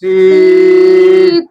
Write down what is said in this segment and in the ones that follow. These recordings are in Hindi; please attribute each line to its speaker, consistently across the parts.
Speaker 1: सीताराम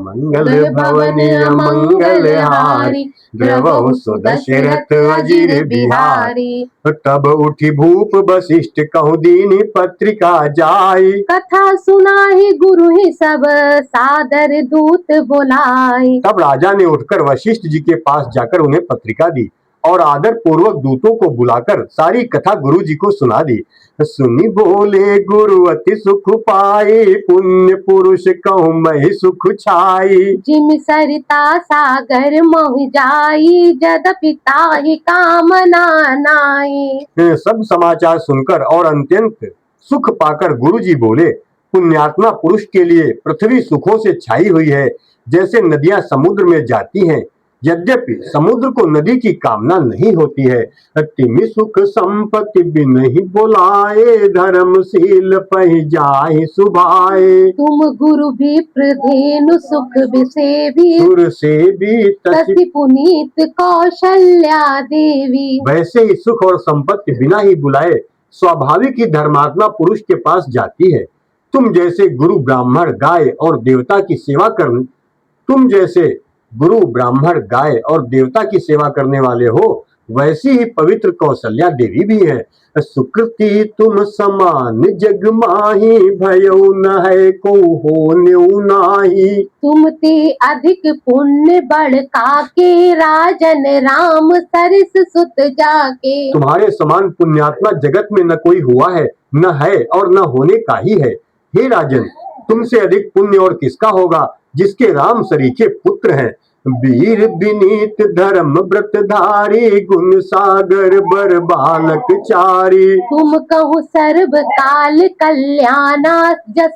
Speaker 1: मंगल भवन अमंगल हारी, द्रवहु सुदशरथ अजिर बिहारी। तब उठी भूप वशिष्ठ कहु दीनी पत्रिका जाई,
Speaker 2: कथा सुनाहि गुरु ही सब सादर दूत बुलाई।
Speaker 1: तब राजा ने उठकर वशिष्ठ जी के पास जाकर उन्हें पत्रिका दी और आदर पूर्वक दूतों को बुलाकर सारी कथा गुरु जी को सुना दी। सुनी बोले गुरु अति सुख पाए, पुण्य पुरुष कहूँ मैं सुख छाई।
Speaker 2: जिम सरिता सागर मोहि जाई, जदपि ताहि कामना नाई।
Speaker 1: सब समाचार सुनकर और अत्यंत सुख पाकर गुरु जी बोले, पुण्यात्मा पुरुष के लिए पृथ्वी सुखों से छाई हुई है, जैसे नदियां समुद्र में जाती हैं। यद्यपि समुद्र को नदी की कामना नहीं होती है। तिमि सुख संपत्ति बिनहि बुलाए, धर्मशील पहि जाहि सुभाए।
Speaker 2: तुम गुरु विप्र धेनु सुख विसेवी,
Speaker 1: सुर सेवी
Speaker 2: तति पुनीत कौशल्या देवी।
Speaker 1: वैसे ही सुख और संपत्ति बिना ही बुलाए स्वाभाविक ही धर्मात्मा पुरुष के पास जाती है। तुम जैसे गुरु ब्राह्मण गाय और देवता की सेवा करने तुम जैसे गुरु ब्राह्मण गाय और देवता की सेवा करने वाले हो, वैसी ही पवित्र कौशल्या देवी भी है। सुकृति तुम समान जग माही, भयउ न है को हो न्यू नाही।
Speaker 2: तुम ते अधिक पुण्य बढ़ काके, राजन राम सरिस सुत जाके।
Speaker 1: तुम्हारे समान पुण्यात्मा जगत में न कोई हुआ है, न है और न होने का ही है। हे राजन, तुमसे अधिक पुण्य और किसका होगा, जिसके राम सरीखे पुत्र हैं। वीर विनीत धर्म व्रतधारी, गुण सागर बर बालक चारी।
Speaker 2: तुम कहु सर्व काल कल्याणा, जस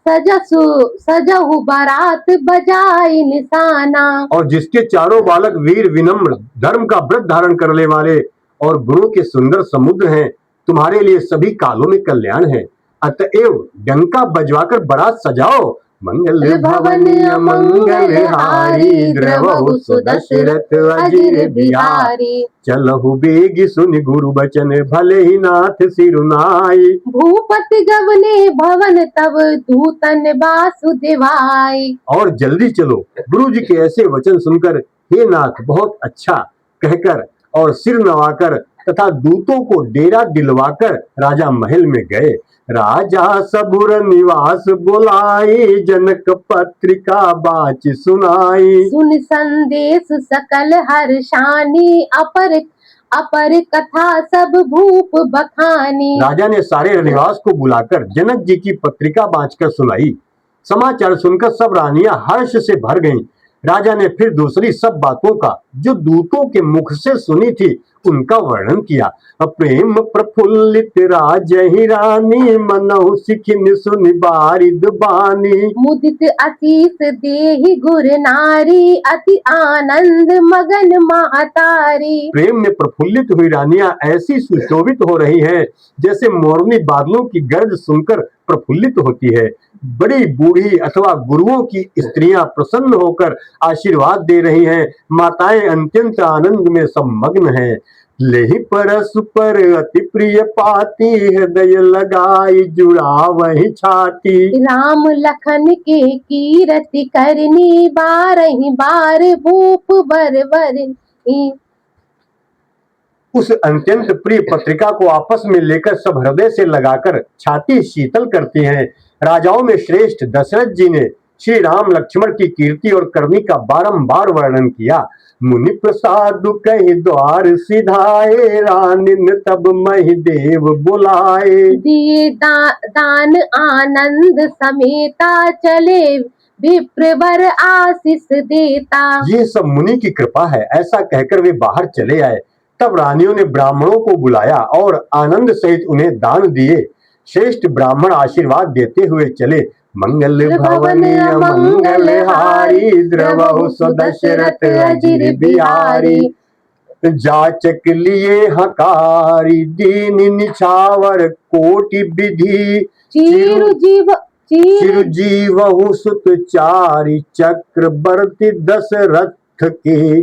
Speaker 2: सजहु बारात बजाई निशाना।
Speaker 1: और जिसके चारों बालक वीर विनम्र धर्म का व्रत धारण करने वाले और गुरु के सुंदर समुद्र हैं, तुम्हारे लिए सभी कालों में कल्याण है। अतएव डंका बजवाकर बारात सजाओ। मंगल भवन अमंगल हारी, द्रवहु सुदशरथ अजिर बिहारी। चलहु बेगी सुनि गुरु बचन, भले ही नाथ सिरुनाई।
Speaker 2: भूपति गवने भवन तब दूतन वासुदेवाई।
Speaker 1: और जल्दी चलो, गुरु जी के ऐसे वचन सुनकर हे नाथ बहुत अच्छा कहकर और सिर नवाकर तथा दूतों को डेरा दिलवाकर राजा महल में गए। राजा सबुर निवास बुलाई, जनक पत्रिका बाच सुनाई।
Speaker 2: सुन संदेश सकल हर्षानी, अपर कथा सब भूप बखानी।
Speaker 1: राजा ने सारे निवास को बुलाकर जनक जी की पत्रिका बांचकर सुनाई। समाचार सुनकर सब रानियां हर्ष से भर गईं। राजा ने फिर दूसरी सब बातों का जो दूतों के मुख से सुनी थी उनका वर्णन किया। प्रेम प्रफुल्लित राजहि रानी, मनहु सिखिन सुनि बारिद बानी।
Speaker 2: मुदित आशीष देहि गुर नारी, अति आनंद मगन महतारी।
Speaker 1: प्रेम में प्रफुल्लित हुई रानियां ऐसी सुशोभित हो रही हैं, जैसे मोरनी बादलों की गर्ज सुनकर प्रफुल्लित होती है। बड़ी बूढ़ी अथवा गुरुओं की स्त्रियां प्रसन्न होकर आशीर्वाद दे रही हैं। माताएं अत्यंत आनंद में सम्मग्न हैं। लेहि परस्पर अति प्रिय पाती, हृदय लगाई जुड़ा वही छाती।
Speaker 2: राम लखन के कीरति करनी, बारहि बार भूप बर बरनी।
Speaker 1: उस अत्यंत प्रिय पत्रिका को आपस में लेकर सब हृदय से लगाकर छाती शीतल करती हैं। राजाओं में श्रेष्ठ दशरथ जी ने श्री राम लक्ष्मण की कीर्ति और करनी का बारंबार वर्णन किया। मुनि प्रसाद कहि द्वार सिधाए, रानिन तब महि देव बुलाए।
Speaker 2: दिए दान आनंद समेता, चले विप्रवर आशीष देता।
Speaker 1: ये सब मुनि की कृपा है, ऐसा कहकर वे बाहर चले आए। तब रानियों ने ब्राह्मणों को बुलाया और आनंद सहित उन्हें दान दिए। श्रेष्ठ ब्राह्मण आशीर्वाद देते हुए चले। मंगल भवन अमंगल हारी, द्रवहु सुदशरथ अजिर बिहारी। जाचक लिए हकारी, दीन निछावर कोटि विधि। चिरजीवहु सुत चारि, चक्रवर्ती दशरथ के।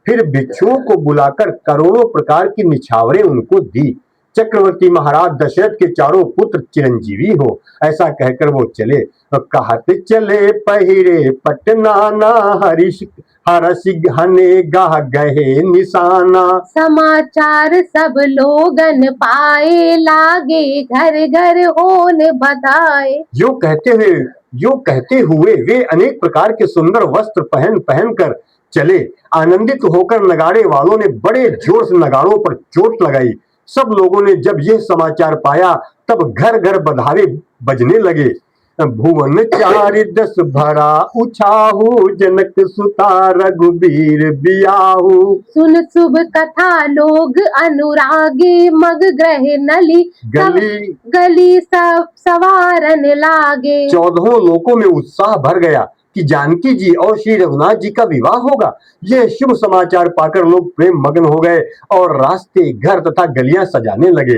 Speaker 1: फिर भिक्षुओं को बुलाकर करोड़ों प्रकार की निछावरें उनको दी। चक्रवर्ती महाराज दशरथ के चारों पुत्र चिरंजीवी हो। ऐसा कहकर वो चले। कहत चले पहिरे पटनाना, हरस घने गाह गहे निशाना।
Speaker 2: समाचार सब लोगन पाए, लागे घर घर होन बधाए।
Speaker 1: यो कहते हुए वे अनेक प्रकार के सुंदर वस्त्र पहन पहन कर चले। आनंदित होकर नगाड़े वालों ने बड़े जोर से नगाड़ों पर चोट लगाई। सब लोगों ने जब यह समाचार पाया तब घर घर बधारे बजने लगे। भुवन चारि दस भरा उछाहू, जनक सुता रघुबीर बियाहू।
Speaker 2: सुन शुभ कथा लोग अनुरागे, मग ग्रह नली
Speaker 1: गली
Speaker 2: गली सब सवारन लागे।
Speaker 1: 14 लोकों में उत्साह भर गया कि जानकी जी और श्री रघुनाथ जी का विवाह होगा। यह शुभ समाचार पाकर लोग प्रेम मग्न हो गए और रास्ते, घर तथा गलियां सजाने लगे।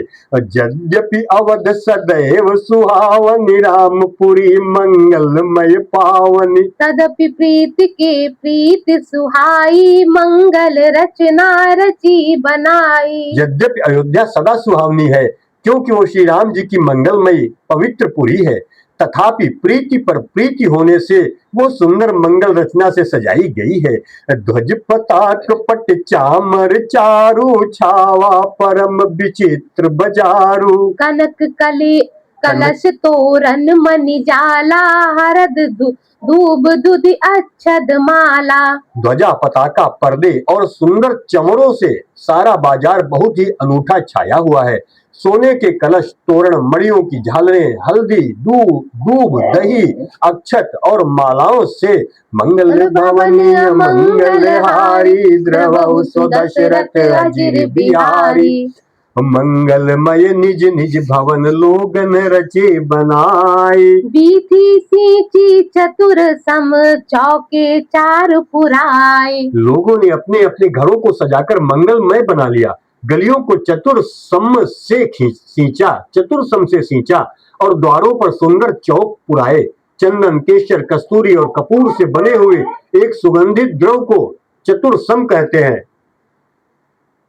Speaker 1: यद्यपि अवध सदैव सुहावनी, रामपुरी मंगलमय पावनी।
Speaker 2: तदपि प्रीत के प्रीत सुहाई, मंगल रचना रची बनाई।
Speaker 1: यद्यपि अयोध्या सदा सुहावनी है क्योंकि वो श्री राम जी की मंगलमयी पवित्र पुरी है, तथापि प्रीति पर प्रीति होने से वो सुंदर मंगल रचना से सजाई गई है। ध्वज पताक पट चामर चारु, छावा परम विचित्र बजारू।
Speaker 2: कनक कली कलश तोरण मणि जाला, हरद धूप दुधि अच्छद माला।
Speaker 1: ध्वजा, पताका, पर्दे और सुंदर चमरों से सारा बाजार बहुत ही अनूठा छाया हुआ है। सोने के कलश, तोरण, मणियों की झालरें, हल्दी, दूब, दही, अक्षत और मालाओं से मंगल भवन मंगलहारी, द्रवहु सो दशरथ अजिर बिहारी। मंगलमय निज निज भवन लोगन रचे बनाए।
Speaker 2: बीथी सींची चतुर सम, चौके चार पुराए।
Speaker 1: लोगों ने अपने अपने घरों को सजाकर मंगलमय बना लिया। गलियों को चतुर सम से सींचा और द्वारों पर सुंदर चौक पुराए। चंदन, केशर, कस्तूरी और कपूर से बने हुए एक सुगंधित द्रव को चतुर सम कहते हैं।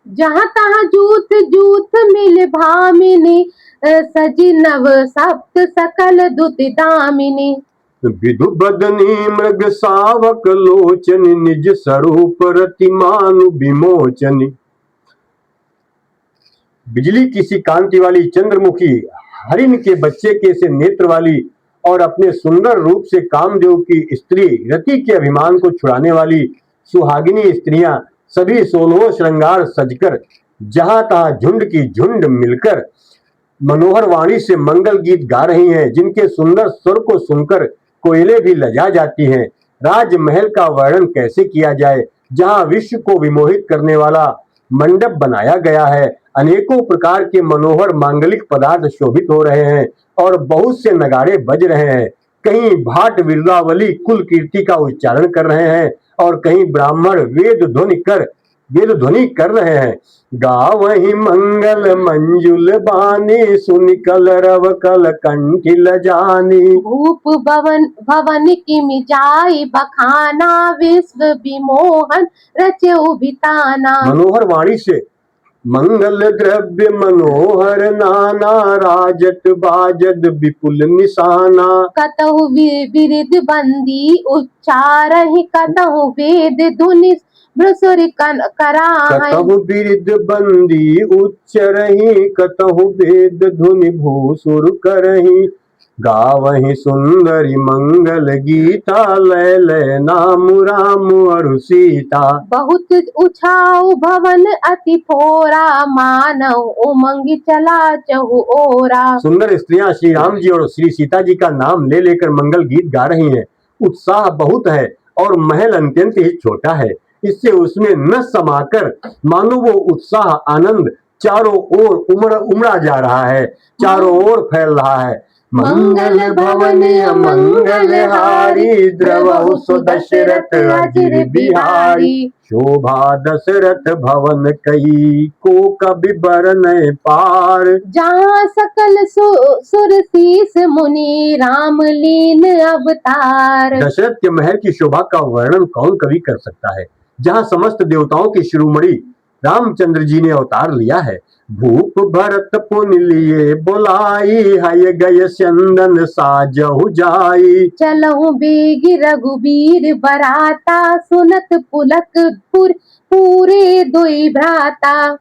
Speaker 2: जहाँ तहाँ जूथ जूथ मिल भामिनी, सजी नव सप्त सकल दुत दामिनी।
Speaker 1: विधु बदनी मृग सावक लोचन, निज स्वरूप रतिमानु विमोचनी। बिजली की सी कांति वाली चंद्रमुखी, हरिण के बच्चे के से नेत्र वाली और अपने सुंदर रूप से कामदेव की स्त्री रति के अभिमान को छुड़ाने वाली सुहागिनी स्त्रियां सभी 16 श्रृंगार सजकर जहां तहां झुंड की झुंड मिलकर मनोहर वाणी से मंगल गीत गा रही हैं, जिनके सुंदर स्वर को सुनकर कोयले भी लजा जाती हैं। राजमहल का वर्णन कैसे किया जाए, जहां विश्व को विमोहित करने वाला मंडप बनाया गया है। अनेकों प्रकार के मनोहर मांगलिक पदार्थ शोभित हो रहे हैं और बहुत से नगाड़े बज रहे हैं। कहीं भाट विरदावली कुल कीर्ति का उच्चारण कर रहे हैं और कहीं ब्राह्मण वेद ध्वनि कर रहे हैं। गावहि मंगल मंजुल बानी, सुनि कलरव कल कंठिल जानी।
Speaker 2: भूप भवन की मिजाई बखाना, विश्व विमोहन रचे उबिताना।
Speaker 1: मनोहर वाणी से मंगल द्रव्य मनोहर नाना, राजत बाजद विपुल निशाना।
Speaker 2: कतहु बिरिद बंदी उच्चारहि, कतहु वेद धुनि भ्रसुर कराहै।
Speaker 1: कतहु बिरिद बंदी उच्चरहि, कतहु वेद धुनि भूसुर करहि। गावहि सुंदरी मंगल गीता, लय लय नाम राम और सीता।
Speaker 2: बहुत उछाऊ भवन अति थोरा, मानव उमंग चला चहु ओरा।
Speaker 1: सुंदर स्त्रियां श्री राम जी और श्री सीता जी का नाम ले लेकर मंगल गीत गा रही हैं। उत्साह बहुत है और महल अत्यंत ही छोटा है, इससे उसमें न समाकर मानो वो उत्साह आनंद चारों ओर उमड़ा जा रहा है, चारों ओर फैल रहा है। मंगल भवन मंगल हारी, द्रवहु सो दशरथ अजिर बिहारी। शोभा दशरथ भवन कई, को कबि बरनय पार।
Speaker 2: जहाँ सकल सुर शीस मुनि, राम लीन अवतार।
Speaker 1: दशरथ के महल की शोभा का वर्णन कौन कवि कर सकता है, जहाँ समस्त देवताओं की शिरोमणि रामचंद्र जी ने अवतार लिया है। भूप भरत पुन लिए बुलाई, हय गय चंदन साजहु जाई।
Speaker 2: चलहु बेग रघुबीर बराता, सुनत पुलक पूरे दुई भ्राता।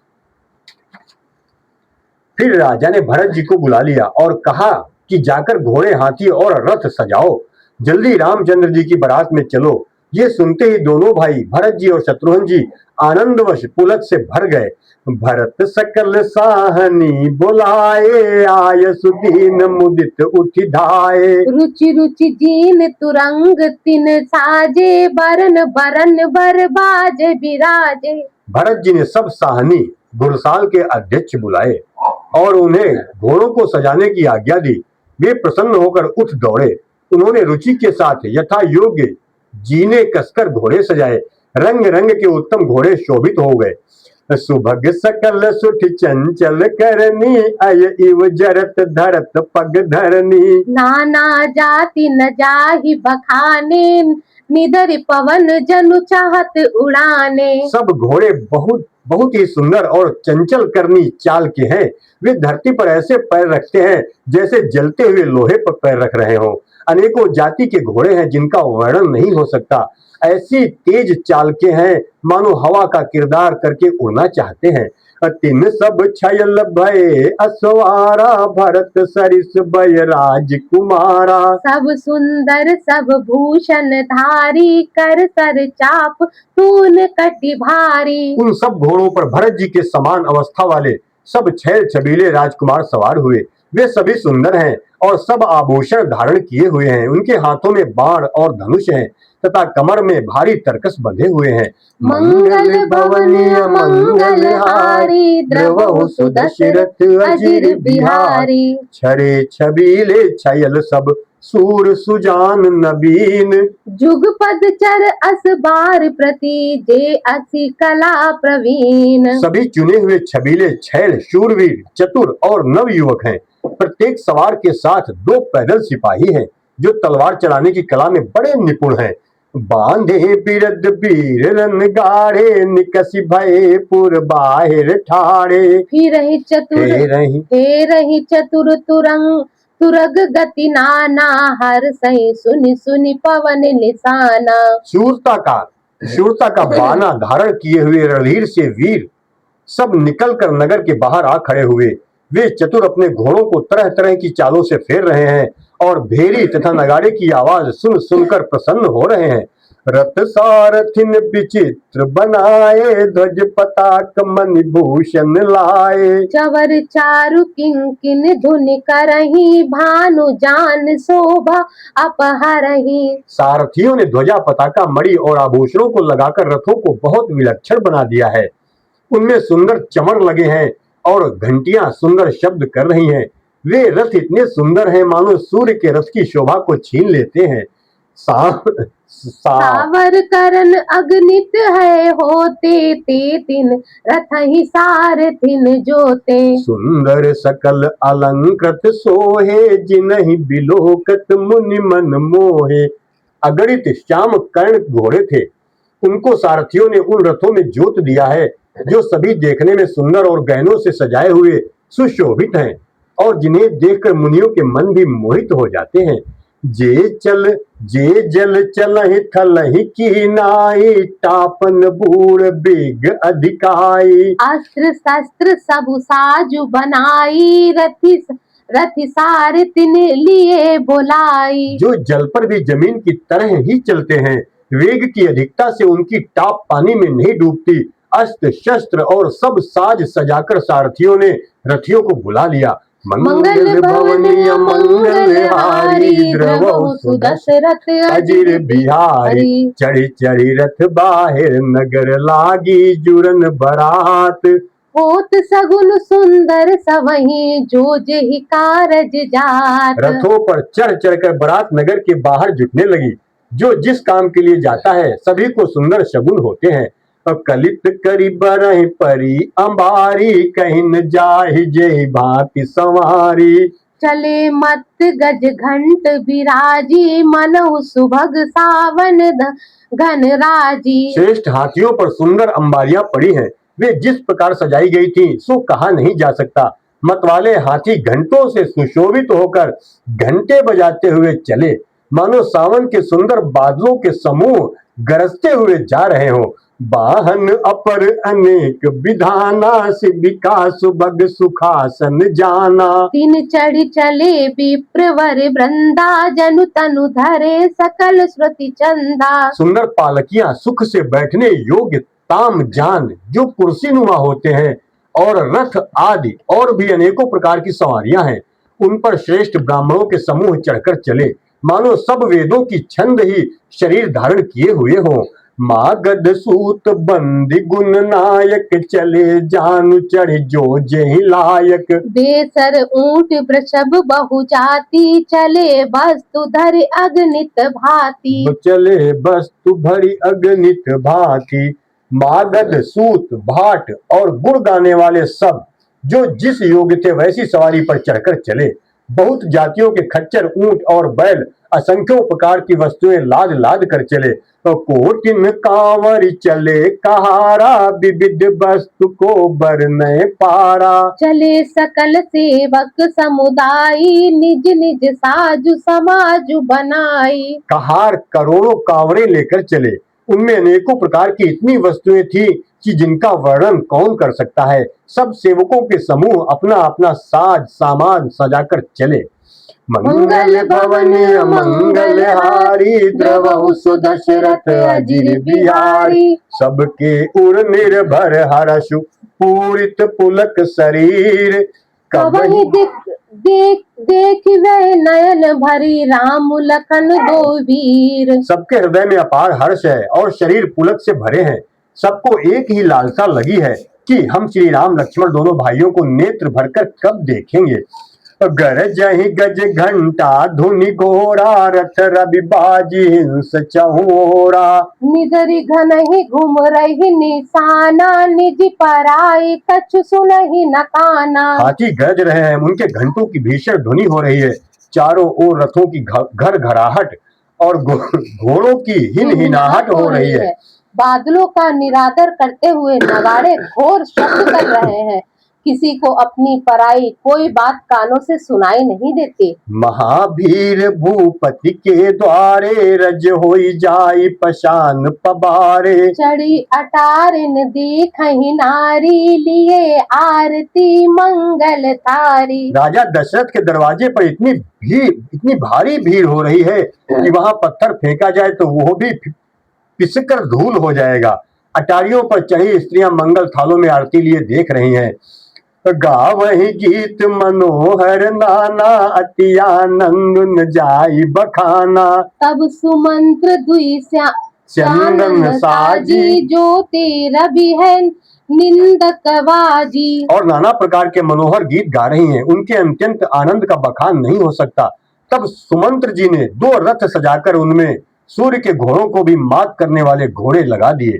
Speaker 1: फिर राजा ने भरत जी को बुला लिया और कहा कि जाकर घोड़े, हाथी और रथ सजाओ, जल्दी रामचंद्र जी की बारात में चलो। ये सुनते ही दोनों भाई भरत जी और शत्रुघ्न जी आनंदवश पुलक से भर गए। भरत सकल साहनी बुलाए, आय सुदीन मुदित उठि धाये।
Speaker 2: रुचि रुचि जीन तुरंग तिन साजे, बरन बरन बर बाजे बिराजे।
Speaker 1: भरत जी ने सब साहनी घुड़साल के अध्यक्ष बुलाए और उन्हें घोड़ों को सजाने की आज्ञा दी। वे प्रसन्न होकर उठ दौड़े। उन्होंने रुचि के साथ यथा योग्य जीने कसकर घोड़े सजाए। रंग रंग के उत्तम घोड़े शोभित हो गए। सुभग सकल सुठ चंचल करनी, अय इव जरत धरत पग धरनी।
Speaker 2: नाना जाति न जाहि बखाने, निदर पवन जनु चाहत उड़ाने।
Speaker 1: सब घोड़े बहुत बहुत ही सुंदर और चंचल करनी चाल के हैं। वे धरती पर ऐसे पैर रखते हैं जैसे जलते हुए लोहे पर पैर रख रहे हों। अनेकों जाति के घोड़े हैं जिनका वर्णन नहीं हो सकता। ऐसी तेज चाल के हैं मानो हवा का किरदार करके उड़ना चाहते हैं। तिन सब छयल भय असवारा, भरत सरिस भय राजकुमारा।
Speaker 2: सब सुंदर सब भूषण धारी, कर सर चाप तून कटि भारी।
Speaker 1: उन सब घोड़ों पर भरत जी के समान अवस्था वाले सब छैल छबीले राजकुमार सवार हुए। वे सभी सुंदर हैं और सब आभूषण धारण किए हुए हैं। उनके हाथों में बाण और धनुष हैं तथा कमर में भारी तरकस बंधे हुए हैं।
Speaker 2: मंगल भवनीय मंगल हारी, द्रवहु सुदशरथ अजिर बिहारी।
Speaker 1: छरे छबीले छयल सब सूर सुजान नबीन।
Speaker 2: जुगपद चर अस बार प्रति, जे असी कला प्रवीण।
Speaker 1: सभी चुने हुए छबीले छैल शूरवीर चतुर और नव युवक हैं। प्रत्येक सवार के साथ 2 पैदल सिपाही हैं जो तलवार चलाने की कला में बड़े निपुण हैं। बांधे बिरद बीर रन गाढ़े, निकसी भय पुर बाहिर ठाड़े।
Speaker 2: फिरहि चतुर तुरग गति नाना, हर सही सुनि सुनि पवन निशाना।
Speaker 1: शूरता का बाना धारण किए हुए रणधीर से वीर सब निकलकर नगर के बाहर आ खड़े हुए। वे चतुर अपने घोड़ों को तरह तरह की चालों से फेर रहे हैं और भेरी तथा नगाड़े की आवाज सुन सुनकर प्रसन्न हो रहे हैं। रथ सारथिन विचित्र बनाए, ध्वज पताक मणि भूषण लाए।
Speaker 2: चवर चारु किंकिन धुन करही, भानु जान शोभा अपहरही।
Speaker 1: सारथियों ने ध्वजा पताका मणि और आभूषणों को लगाकर रथों को बहुत विलक्षण बना दिया है। उनमें सुंदर चमर लगे हैं और घंटियां सुंदर शब्द कर रही हैं। वे रथ इतने सुंदर हैं मानो सूर्य के रथ की शोभा को छीन लेते हैं।
Speaker 2: सावर करन अगणित है होते, ते तिन रथ ही सारथिन जोते।
Speaker 1: सुंदर सकल अलंकृत सोहे, जिनहि बिलोकत मुनि मन मोहे। अगणित श्याम कर्ण घोड़े थे। उनको सारथियों ने उन रथों में जोत दिया है जो सभी देखने में सुंदर और गहनों से सजाए हुए सुशोभित हैं और जिन्हें देखकर मुनियों के मन भी मोहित हो जाते हैं। जे जल चलहि थलहि की नाई, टापन बूढ़ बेग अधिकाई।
Speaker 2: अस्त्र शस्त्र सब साजु बनाई, रथि सारथिन लिए बुलाई।
Speaker 1: जो जल पर भी जमीन की तरह ही चलते हैं। वेग की अधिकता से उनकी टाप पानी में नहीं डूबती। अस्त्र शस्त्र और सब साज सजाकर सारथियों ने रथियों को बुला लिया।
Speaker 2: मंगल भवनीय मंगल हारी, द्रवहु सुदशरथ अजिर बिहारी।
Speaker 1: चढ़ी चढ़ी रथ बाहिर नगर लागी, जुरन बरात।
Speaker 2: होत सगुन सुंदर सवही, जो जेहि कारज जात।
Speaker 1: रथों पर चढ़ चढ़कर बारात नगर के बाहर जुटने लगी। जो जिस काम के लिए जाता है सभी को सुंदर शगुन होते हैं। कलित करी बरहि परी अंबारी, कहीं न जाहि जेहि भांति संवारी।
Speaker 2: चले मत गज घंट बिराजी, मनहु सुभग सावन घन राजी।
Speaker 1: श्रेष्ठ हाथियों पर सुंदर अंबारियां पड़ी हैं वे जिस प्रकार सजाई गई थी सो कहा नहीं जा सकता। मतवाले हाथी घंटों से सुशोभित होकर घंटे बजाते हुए चले, मानो सावन के सुंदर बादलों के समूह गरजते हुए जा रहे हों। वाहन अपर अनेक विधाना, शिविका सुभग सुखासन जाना।
Speaker 2: तीन चढ़ी चले विप्रवर वृंदा, जनु तनु धरे सकल श्रुति चंदा।
Speaker 1: सुंदर पालकियां सुख से बैठने योग्य ताम जान जो कुर्सीनुमा होते हैं, और रथ आदि और भी अनेकों प्रकार की सवारियां हैं, उन पर श्रेष्ठ ब्राह्मणों के समूह चढ़कर चले, मानो सब वेदों की छंद ही शरीर धारण किए हुए हों। मागध सूत बंदी गुण नायक, चले जानु चढ़ जो जेहि लायक।
Speaker 2: बेसर ऊंट वृषभ बहु जाति, चले वस्तु धरि अगणित भांति।
Speaker 1: चले वस्तु भरी अगणित भांति। मागध सूत भाट और गुण गाने वाले सब जो जिस योग्य थे वैसी सवारी पर चढ़कर चले। बहुत जातियों के खच्चर, ऊंट और बैल असंख्यों प्रकार की वस्तुएं लाद लाद कर चले। तो कोटिन कांवर चले कहारा, विविध वस्तु को बरने पारा।
Speaker 2: चले सकल सेवक समुदाय, निज निज साजु समाजु बनाई।
Speaker 1: कहार करोड़ों कांवरें लेकर चले, उनमें अनेकों प्रकार की इतनी वस्तुएं थी कि जिनका वर्णन कौन कर सकता है। सब सेवकों के समूह अपना अपना साज सामान सजाकर चले। मंगल भवन मंगल हारी, द्रवहु सुदशरथ अजिर बिहारी। सबके उर निर्भर हर्षु, पूरित पुलक शरीर।
Speaker 2: कवहि देख वे नयन भरी, राम लखन दो वीर।
Speaker 1: सबके हृदय में अपार हर्ष है और शरीर पुलक से भरे हैं। सबको एक ही लालसा लगी है कि हम श्री राम लक्ष्मण दोनों भाइयों को नेत्र भरकर कब देखेंगे। गरजहि गज घंटा धुनि घोरा, रथ रवि बाजी हिंस चहुरा।
Speaker 2: निदरि घनहि घुम रही निशाना, निज पराई कछु सुनहि न काना।
Speaker 1: हाथी गरज रहे हैं, उनके घंटों की भीषण ध्वनि हो रही है। चारों ओर रथों की घर घराहट और घोड़ों की हिनहिनाहट हो रही है।
Speaker 2: बादलों का निरादर करते हुए नगाड़े घोर शब्द कर रहे हैं। किसी को अपनी पराई कोई बात कानों से सुनाई नहीं देती।
Speaker 1: महावीर भूपति के द्वारे, रज होई जाई पशान पबारे।
Speaker 2: चढ़ी अटारिन देखहि नारी, लिए आरती मंगल थारी।
Speaker 1: राजा दशरथ के दरवाजे पर इतनी भारी भीड़ हो रही है कि वहां पत्थर फेंका जाए तो वो भी पिसकर धूल हो जाएगा। अटारियों पर चढ़ी स्त्रियां मंगल थालों में आरती लिए देख रही हैं। गावहि गीत मनोहर नाना, अति आनंद न जाई बखाना।
Speaker 2: तब सुमंत्र दुई
Speaker 1: चंदन साजी,
Speaker 2: जो तेरा भी है निंदक बाजी।
Speaker 1: और नाना प्रकार के मनोहर गीत गा रही हैं। उनके अत्यंत आनंद का बखान नहीं हो सकता। तब सुमंत्र जी ने 2 रथ सजाकर उनमें सूर्य के घोड़ों को भी मात करने वाले घोड़े लगा दिए।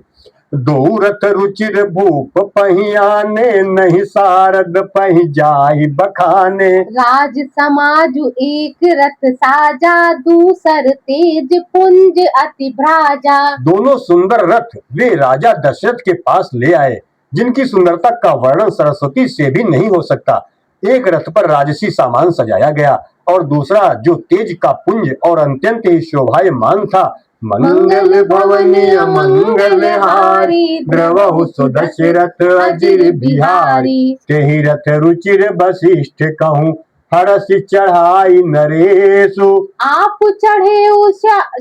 Speaker 1: 2 रथ रुचिर भूप पहियाने, नहीं सारद पहि जाहि बखाने।
Speaker 2: राज समाजु एक रथ साजा, दूसर तेज पुंज अति भ्राजा।
Speaker 1: दोनों सुंदर रथ वे राजा दशरथ के पास ले आए, जिनकी सुंदरता का वर्णन सरस्वती से भी नहीं हो सकता। एक रथ पर राजसी सामान सजाया गया और दूसरा जो तेज का पुंज और अत्यंत ही शोभायमान था। मंगल भवनी मंगल हारी, द्रवहु सुदशरथ अजिर बिहारी। तेहि रथ रुचिर वशिष्ठ कहूँ, हरष चढ़ाई नरेशु।
Speaker 2: आप चढ़े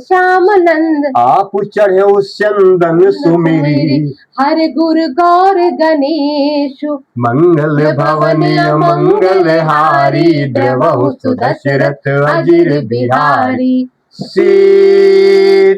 Speaker 2: श्याम नंद,
Speaker 1: आप चढ़े चंदन सुमिरी।
Speaker 2: हर गुर गौर गणेशु।
Speaker 1: मंगल भवनी मंगल हारी, द्रवहु सुदशरथ अजिर बिहारी। सीताराम।